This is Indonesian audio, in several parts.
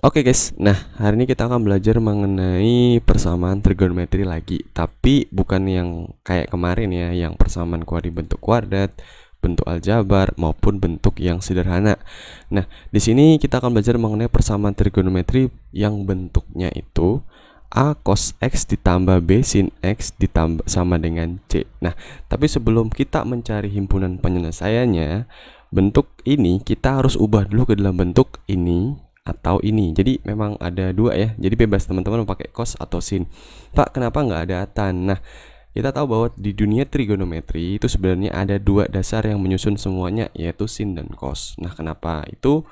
Oke guys, nah hari ini kita akan belajar mengenai persamaan trigonometri lagi. Tapi bukan yang kayak kemarin ya, yang persamaan bentuk kuadrat, bentuk aljabar maupun bentuk yang sederhana. Nah, di sini kita akan belajar mengenai persamaan trigonometri yang bentuknya itu A cos X ditambah B sin X ditambah sama dengan C. Nah, tapi sebelum kita mencari himpunan penyelesaiannya, bentuk ini kita harus ubah dulu ke dalam bentuk ini atau ini. Jadi memang ada dua ya. Jadi bebas teman-teman mau pakai cos atau sin. Pak, kenapa nggak ada tan? Nah, kita tahu bahwa di dunia trigonometri itu sebenarnya ada dua dasar yang menyusun semuanya, yaitu sin dan cos. Nah, kenapa itu?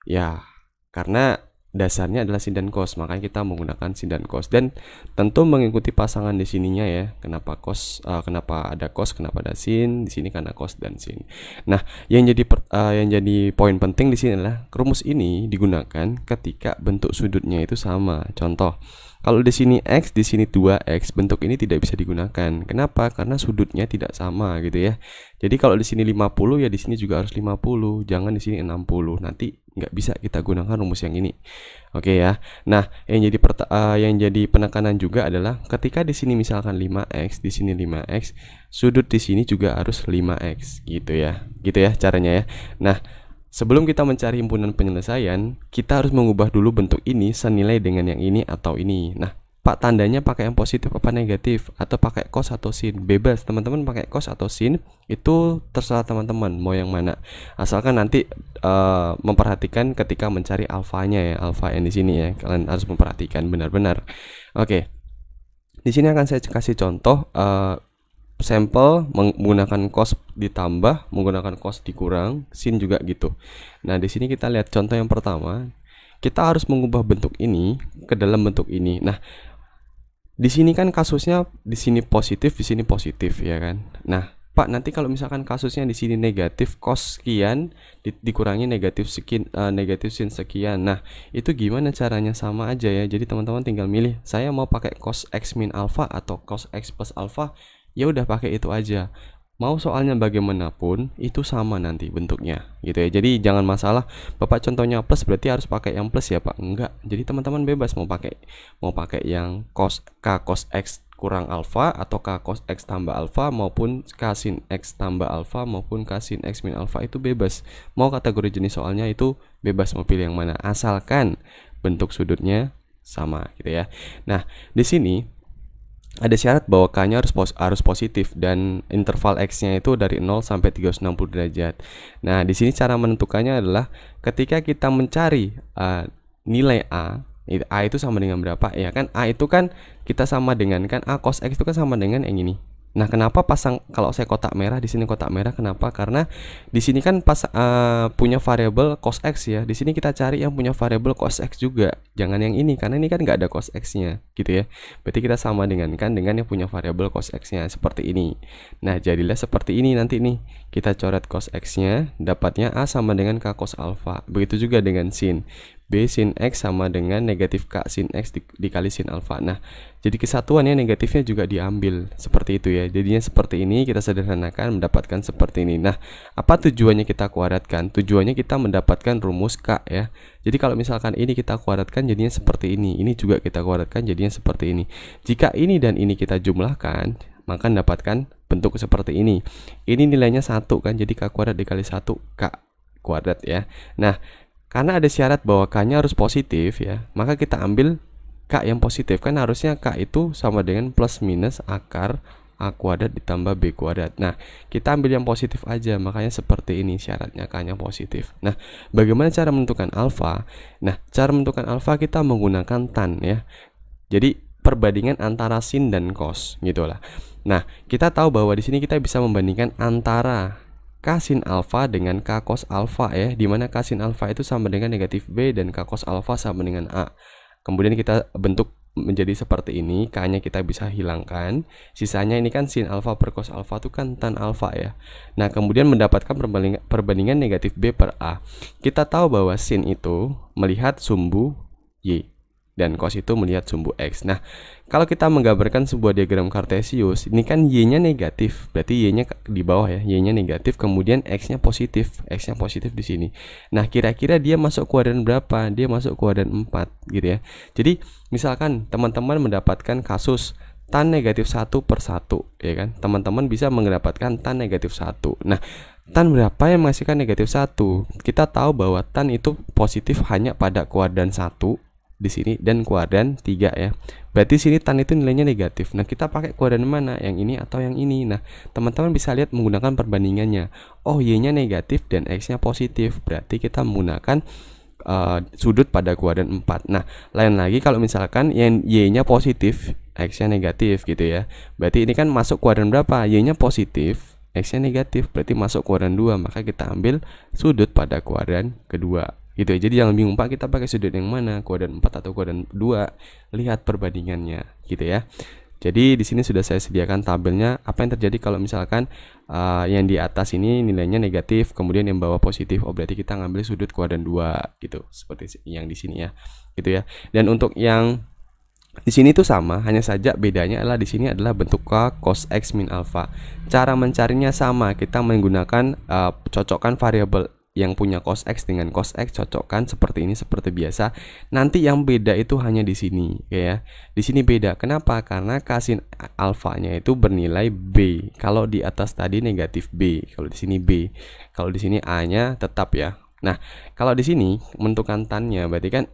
Ya, karena dasarnya adalah sin dan cos, makanya kita menggunakan sin dan cos, dan tentu mengikuti pasangan di sininya ya. Kenapa cos? Kenapa ada cos? Kenapa ada sin? Di sini karena cos dan sin. Nah, yang jadi poin penting di sini adalah rumus ini digunakan ketika bentuk sudutnya itu sama. Contoh, kalau di sini X, di sini 2X, bentuk ini tidak bisa digunakan. Kenapa? Karena sudutnya tidak sama gitu ya. Jadi kalau di sini 50 ya di sini juga harus 50. Jangan di sini 60. Nanti nggak bisa kita gunakan rumus yang ini. Oke ya. Nah, yang jadi penekanan juga adalah ketika di sini misalkan 5X, di sini 5X, sudut di sini juga harus 5X gitu ya. Gitu ya caranya ya. Nah, sebelum kita mencari himpunan penyelesaian, kita harus mengubah dulu bentuk ini senilai dengan yang ini atau ini. Nah, Pak, tandanya pakai yang positif apa negatif, atau pakai cos atau sin? Bebas, teman-teman pakai cos atau sin itu terserah teman-teman mau yang mana. Asalkan nanti memperhatikan ketika mencari alfanya ya, alfa yang di sini ya. Kalian harus memperhatikan benar-benar. Oke. Di sini akan saya kasih contoh sampel menggunakan cos ditambah, menggunakan cos dikurang, sin juga gitu. Nah, di sini kita lihat contoh yang pertama. Kita harus mengubah bentuk ini ke dalam bentuk ini. Nah, di sini kan kasusnya di sini positif, di sini positif ya kan. Nah, Pak, nanti kalau misalkan kasusnya di sini negatif cos sekian dikurangi negatif sekian, negatif sin sekian. Nah, itu gimana caranya? Sama aja ya. Jadi teman-teman tinggal milih, saya mau pakai cos x min alpha atau cos x plus alpha. Ya udah pakai itu aja. Mau soalnya bagaimanapun itu sama nanti bentuknya gitu ya. Jadi jangan masalah, Bapak contohnya plus berarti harus pakai yang plus ya Pak. Enggak. Jadi teman-teman bebas mau pakai yang cos k cos x kurang alfa atau k cos x tambah alfa maupun k sin x tambah alfa maupun k sin x min alfa, itu bebas. Mau kategori jenis soalnya itu bebas mau pilih yang mana asalkan bentuk sudutnya sama gitu ya. Nah, di sini ada syarat bahwa K-nya harus positif dan interval X-nya itu dari 0 sampai 360 derajat. Nah, di sini cara menentukannya adalah ketika kita mencari nilai A itu sama dengan berapa? Ya kan, A itu kan kita sama dengan kan A cos X itu kan sama dengan yang ini. Nah, kenapa kalau saya kotak merah di sini kotak merah? Kenapa? Karena di sini kan punya variabel cos X ya. Di sini kita cari yang punya variabel cos X juga. Jangan yang ini karena ini kan nggak ada cos X-nya, gitu ya. Berarti kita sama dengan yang punya variabel cos X-nya seperti ini. Nah, jadilah seperti ini nanti nih. Kita coret cos X-nya, dapatnya A sama dengan K cos alpha. Begitu juga dengan sin. B sin X sama dengan negatif K sin X dikali sin alpha. Nah, jadi kesatuannya negatifnya juga diambil seperti itu ya. Jadinya seperti ini, kita sederhanakan mendapatkan seperti ini. Nah, apa tujuannya kita kuadratkan? Tujuannya kita mendapatkan rumus K ya. Jadi kalau misalkan ini kita kuadratkan jadinya seperti ini. Ini juga kita kuadratkan jadinya seperti ini. Jika ini dan ini kita jumlahkan, maka mendapatkan bentuk seperti ini. Ini nilainya 1 kan, jadi K kuadrat dikali 1 K kuadrat ya. Nah, karena ada syarat bahwa K-nya harus positif ya, maka kita ambil K yang positif. Kan harusnya K itu sama dengan plus minus akar A kuadrat ditambah B kuadrat. Nah, kita ambil yang positif aja, makanya seperti ini syaratnya, K-nya positif. Nah, bagaimana cara menentukan alfa? Nah, cara menentukan alfa kita menggunakan tan ya. Jadi perbandingan antara sin dan cos gitulah. Nah, kita tahu bahwa di sini kita bisa membandingkan antara K sin alpha dengan K cos alpha ya, dimana K sin alpha itu sama dengan negatif B dan K cos alpha sama dengan A. Kemudian kita bentuk menjadi seperti ini, K-nya kita bisa hilangkan. Sisanya ini kan sin alpha per cos alpha itu kan tan alpha ya. Nah, kemudian mendapatkan perbandingan negatif B per A. Kita tahu bahwa sin itu melihat sumbu Y. dan cos itu melihat sumbu X. Nah, kalau kita menggambarkan sebuah diagram kartesius, ini kan Y-nya negatif, berarti Y-nya di bawah ya, Y-nya negatif, kemudian X-nya positif, X-nya positif di sini. Nah, kira-kira dia masuk kuadran berapa? Dia masuk kuadran 4 gitu ya. Jadi, misalkan teman-teman mendapatkan kasus tan negatif 1/1, ya kan? Teman-teman bisa mendapatkan tan negatif 1. Nah, tan berapa yang menghasilkan negatif 1? Kita tahu bahwa tan itu positif hanya pada kuadran 1 di sini dan kuadran 3 ya. Berarti sini tan itu nilainya negatif. Nah, kita pakai kuadran mana? Yang ini atau yang ini? Nah, teman-teman bisa lihat menggunakan perbandingannya. Oh, Y-nya negatif dan X-nya positif. Berarti kita menggunakan sudut pada kuadran 4. Nah, lain lagi kalau misalkan yang Y-nya positif, X-nya negatif gitu ya. Berarti ini kan masuk kuadran berapa? Y-nya positif, X-nya negatif, berarti masuk kuadran 2. Maka kita ambil sudut pada kuadran kedua gitu ya. Jadi jangan bingung, Pak, kita pakai sudut yang mana? Kuadran 4 atau kuadran 2? Lihat perbandingannya gitu ya. Jadi di sini sudah saya sediakan tabelnya apa yang terjadi kalau misalkan yang di atas ini nilainya negatif, kemudian yang bawah positif. Oh, berarti kita ngambil sudut kuadran 2 gitu. Seperti yang di sini ya. Gitu ya. Dan untuk yang di sini itu sama, hanya saja bedanya adalah di sini adalah bentuk K cos X min alfa. Cara mencarinya sama, kita menggunakan cocokkan variabel yang punya cos X dengan cos X, cocokkan seperti ini seperti biasa. Nanti yang beda itu hanya di sini ya. Di sini beda. Kenapa? Karena sin alfanya itu bernilai B. Kalau di atas tadi negatif B, kalau di sini B. Kalau di sini A-nya tetap ya. Nah, kalau di sini menentukan tannya berarti kan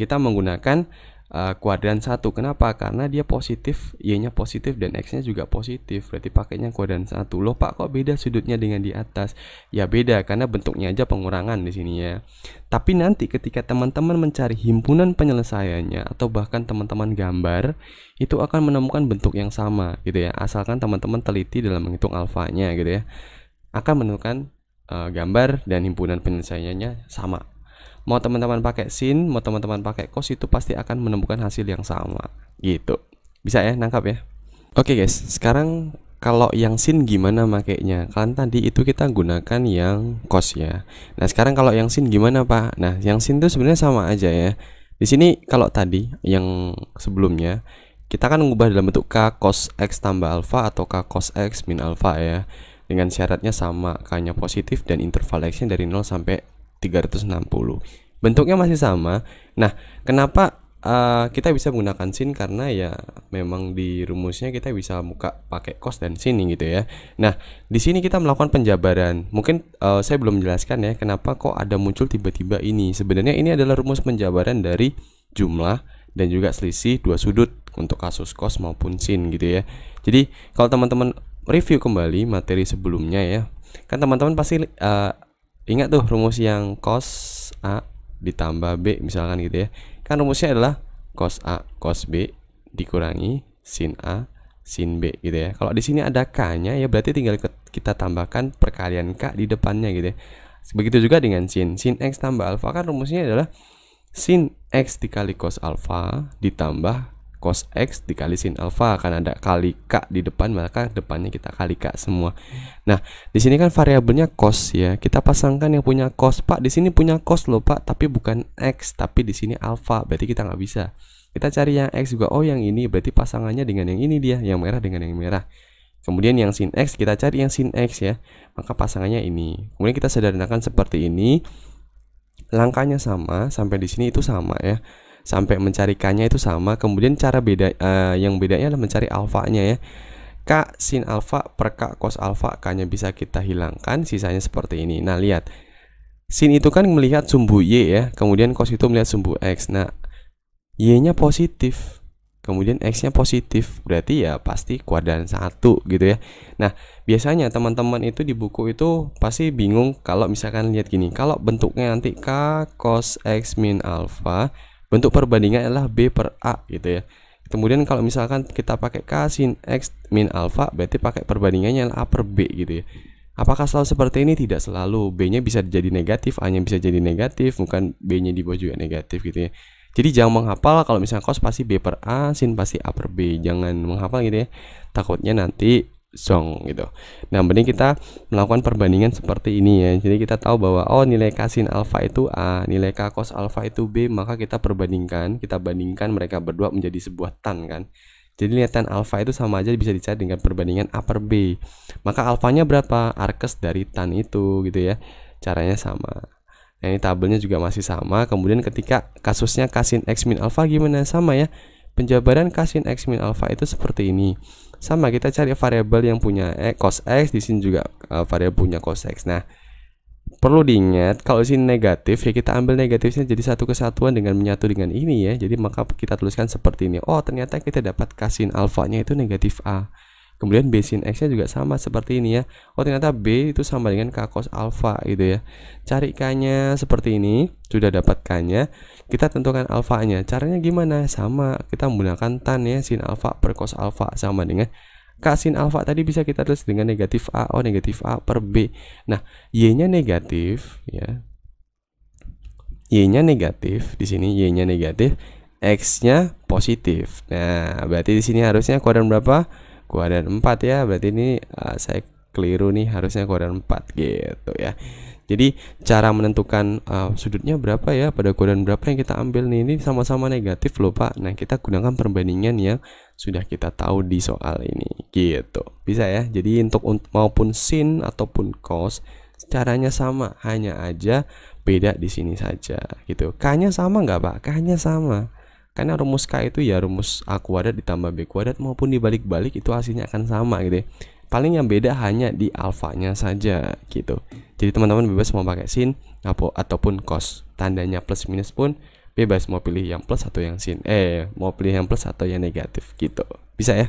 kita menggunakan kuadran 1. Kenapa? Karena dia positif, Y-nya positif dan X-nya juga positif. Berarti pakainya kuadran 1. Loh, Pak, kok beda sudutnya dengan di atas? Ya beda karena bentuknya aja pengurangan di sini ya. Tapi nanti ketika teman-teman mencari himpunan penyelesaiannya atau bahkan teman-teman gambar, itu akan menemukan bentuk yang sama gitu ya. Asalkan teman-teman teliti dalam menghitung alfanya gitu ya. Akan menemukan gambar dan himpunan penyelesaiannya sama. Mau teman-teman pakai sin, mau teman-teman pakai cos, itu pasti akan menemukan hasil yang sama gitu. Bisa ya, nangkap ya. Oke guys, sekarang kalau yang sin gimana makainya? Kan tadi itu kita gunakan yang cos ya. Nah, sekarang kalau yang sin gimana, Pak? Nah, yang sin itu sebenarnya sama aja ya. Di sini kalau tadi yang sebelumnya kita kan mengubah dalam bentuk K cos X tambah alfa atau K cos X min alfa ya. Dengan syaratnya sama, K-nya positif dan interval X-nya dari 0 sampai 360. Bentuknya masih sama. Nah, kenapa kita bisa menggunakan sin? Karena ya memang di rumusnya kita bisa buka pakai cos dan sin gitu ya. Nah, di sini kita melakukan penjabaran. Mungkin saya belum menjelaskan ya kenapa kok ada muncul tiba-tiba ini. Sebenarnya ini adalah rumus penjabaran dari jumlah dan juga selisih dua sudut untuk kasus cos maupun sin gitu ya. Jadi, kalau teman-teman review kembali materi sebelumnya ya, kan teman-teman pasti ingat tuh rumus yang cos A ditambah B misalkan gitu ya. Kan rumusnya adalah cos A cos B dikurangi sin A sin B gitu ya. Kalau di sini ada K-nya ya berarti tinggal kita tambahkan perkalian K di depannya gitu ya. Begitu juga dengan sin X tambah alfa, kan rumusnya adalah sin X dikali cos alfa ditambah cos X dikali sin alfa, akan ada kali K di depan, maka depannya kita kali K semua. Nah, di sini kan variabelnya cos ya. Kita pasangkan yang punya cos. Pak, di sini punya cos loh, Pak, tapi bukan X, tapi di sini alfa. Berarti kita nggak bisa. Kita cari yang X juga. Oh, yang ini berarti pasangannya dengan yang ini dia, yang merah dengan yang merah. Kemudian yang sin X kita cari yang sin X ya. Maka pasangannya ini. Kemudian kita sederhanakan seperti ini. Langkahnya sama, sampai di sini itu sama ya. Sampai mencari K-nya itu sama. Kemudian cara beda yang bedanya adalah mencari alfanya ya. K sin alfa per K cos alfa, K-nya bisa kita hilangkan, sisanya seperti ini. Nah, lihat. Sin itu kan melihat sumbu Y ya, kemudian cos itu melihat sumbu X. Nah, Y-nya positif, kemudian X-nya positif. Berarti ya pasti kuadran 1 gitu ya. Nah, biasanya teman-teman itu di buku itu pasti bingung kalau misalkan lihat gini. Kalau bentuknya nanti K cos X min alfa, bentuk perbandingan adalah B per A gitu ya. Kemudian kalau misalkan kita pakai K sin X min alfa, berarti pakai perbandingannya adalah A per B gitu ya. Apakah selalu seperti ini? Tidak selalu. B-nya bisa jadi negatif, A-nya bisa jadi negatif, bukan B-nya di bawah juga negatif gitu ya. Jadi jangan menghafal kalau misalnya cos pasti B per A, sin pasti A per B. Jangan menghafal gitu ya. Takutnya nanti zong gitu. Nah, mending kita melakukan perbandingan seperti ini ya. Jadi kita tahu bahwa oh nilai K sin alfa itu A, nilai K cos alfa itu B, maka kita bandingkan mereka berdua menjadi sebuah tan kan. Jadi nilai tan alfa itu sama aja bisa dicari dengan perbandingan A per B. Maka alfanya berapa? Arkes dari tan itu gitu ya. Caranya sama. Nah, ini tabelnya juga masih sama. Kemudian ketika kasusnya K sin X min alfa gimana? Sama ya. Penjabaran K sin X min alfa itu seperti ini. Sama, kita cari variabel yang punya cos X, di sini juga variabel punya cos X. Nah, perlu diingat kalau sini negatif ya kita ambil negatifnya jadi satu kesatuan dengan menyatu dengan ini ya. Jadi maka kita tuliskan seperti ini. Oh, ternyata kita dapat K sin alfanya itu negatif A. Kemudian B sin X nya juga sama seperti ini ya. Oh, ternyata B itu sama dengan K cos alfa gitu ya. Cari K-nya seperti ini. Sudah dapat K-nya, kita tentukan alfanya. Caranya gimana? Sama, kita menggunakan tan ya. Sin alfa per cos alfa sama dengan K sin alfa tadi bisa kita tulis dengan negatif A. Oh, negatif A per B. Nah, Y-nya negatif ya. Y-nya negatif di sini, Y-nya negatif, X-nya positif. Nah, berarti di sini harusnya kuadran berapa? Kuadran 4 ya. Berarti ini saya keliru nih, harusnya kuadran 4 gitu ya. Jadi cara menentukan sudutnya berapa ya pada kuadran berapa yang kita ambil nih, ini sama-sama negatif loh Pak. Nah, kita gunakan perbandingan yang sudah kita tahu di soal ini gitu. Bisa ya. Jadi untuk maupun sin ataupun cos caranya sama, hanya aja beda di sini saja gitu. K-nya sama nggak Pak? K-nya sama. Karena rumus K itu ya rumus A kuadrat ditambah B kuadrat, maupun dibalik-balik itu hasilnya akan sama gitu ya. Paling yang beda hanya di alfanya saja gitu. Jadi teman-teman bebas mau pakai sin ataupun cos. Tandanya plus minus pun bebas, mau pilih yang plus atau yang sin. Mau pilih yang plus atau yang negatif gitu. Bisa ya?